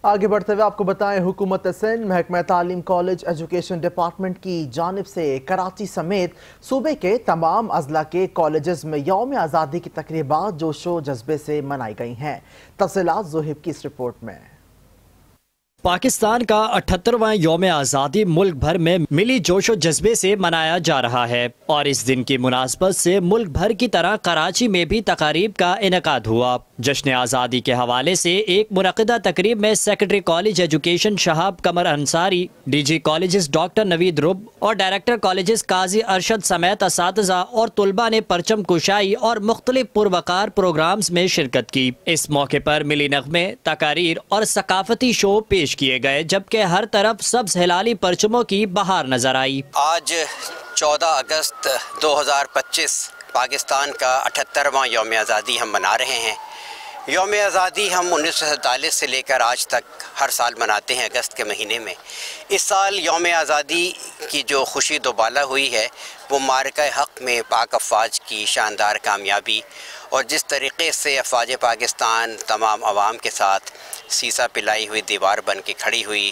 آگے بڑھتے ہوئے آپ کو بتائیں، حکومت سندھ محکمہ تعلیم کالج ایجوکیشن ڈپارٹمنٹ کی جانب سے کراچی سمیت صوبے کے تمام اضلاع کے کالجز میں یوم آزادی کی تقریبات جوش و جذبے سے منائی گئی ہیں۔ تفصیلات زہیب کی اس رپورٹ میں۔ پاکستان کا 78واں یوم آزادی ملک بھر میں ملی جوش و جذبے سے منایا جا رہا ہے، اور اس دن کی مناسبت سے ملک بھر کی طرح کراچی میں بھی تقاریب کا انعقاد ہوا۔ جشن آزادی کے حوالے سے ایک منعقدہ تقریب میں secretary college education Shahab Qamar Ansari, D G colleges doctor Naveed Rab اور ڈائریکٹر کالجز قاضی ارشد سمیت اساتذہ اور طلباء نے پرچم کشائی اور مختلف پروقار پروگرامز میں شرکت کی۔ اس موقع پر ملی نغمے، تقاریر اور ثقافتی شو پیش کیے گئے، جبکہ ہر طرف سبز ہلالی پرچموں کی بہار نظر آئی۔ آج 14 اگست 2025 پاکستان کا 78واں یوم آزادی ہم منا رہے ہیں۔ یوم آزادی ہم 1947 سے لے کر آج تک ہر سال مناتے ہیں اگست کے مہینے میں۔ اس سال یوم آزادی کی جو خوشی دوبالا ہوئی ہے وہ معرکہ حق میں پاک افواج کی شاندار کامیابی اور جس طریقے سے افواج پاکستان تمام عوام کے ساتھ سیسا پلائی ہوئی دیوار بن کے کھڑی ہوئی،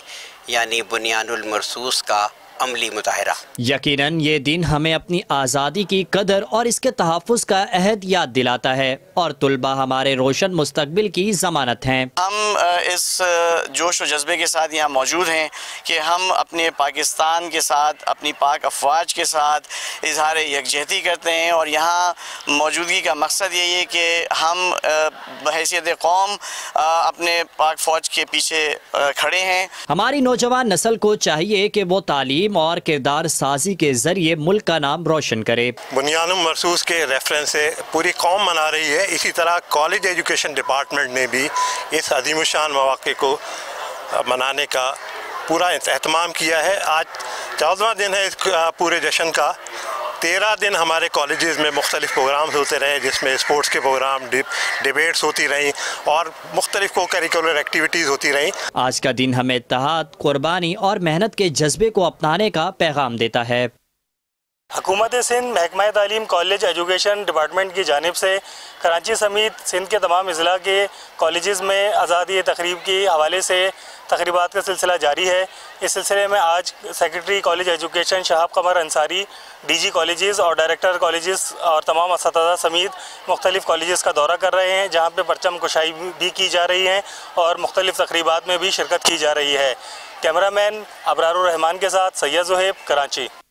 یعنی بنیان المرصوص کا عملی مظاہرہ۔ یقیناً یہ دن ہمیں اپنی آزادی کی قدر اور اس کے تحفظ کا عہد یاد دلاتا ہے، اور طلباء ہمارے روشن مستقبل کی ضمانت ہیں۔ ہم اس جوش و جذبے کے ساتھ یہاں موجود ہیں کہ ہم اپنے پاکستان کے ساتھ، اپنی پاک افواج کے ساتھ اظہار یکجہتی کرتے ہیں، اور یہاں موجودگی کا مقصد یہی ہے کہ ہم بحیثیت قوم اپنے پاک فوج کے پیچھے کھڑے ہیں۔ ہماری نوجوان نسل کو چاہیے کہ وہ تعلیم اور کردار سازی کے ذریعے ملک کا نام روشن کرے۔ بنیان المرصوص کے ریفرنس سے پوری قوم منا رہی ہے، اسی طرح کالج ایجوکیشن ڈپارٹمنٹ نے بھی اس عظیم الشان مواقع کو منانے کا پورا اہتمام کیا ہے۔ آج 14واں دن ہے اس پورے جشن کا۔ 13 دن ہمارے کالجز میں مختلف پروگرامز ہوتے رہے، جس میں اسپورٹس کے پروگرام، ڈیبیٹس ہوتی رہیں اور مختلف کو کریکولر ایکٹیویٹیز ہوتی رہیں۔ آج کا دن ہمیں اتحاد، قربانی اور محنت کے جذبے کو اپنانے کا پیغام دیتا ہے۔ حکومت سندھ محکمہ تعلیم کالج ایجوکیشن ڈپارٹمنٹ کی جانب سے کراچی سمیت سندھ کے تمام اضلاع کے کالجز میں آزادی تقریب کے حوالے سے تقریبات کا سلسلہ جاری ہے۔ اس سلسلے میں آج secretary college education Shahab Qamar Ansari D G colleges اور ڈائریکٹر کالجز اور تمام اساتذہ سمیت مختلف کالجز کا دورہ کر رہے ہیں، جہاں پہ پرچم کشائی بھی کی جا رہی ہے اور مختلف تقریبات میں بھی شرکت کی جا رہی ہے۔ کیمرہ مین ابرار الرحمان کے ساتھ سید زہیب، کراچی۔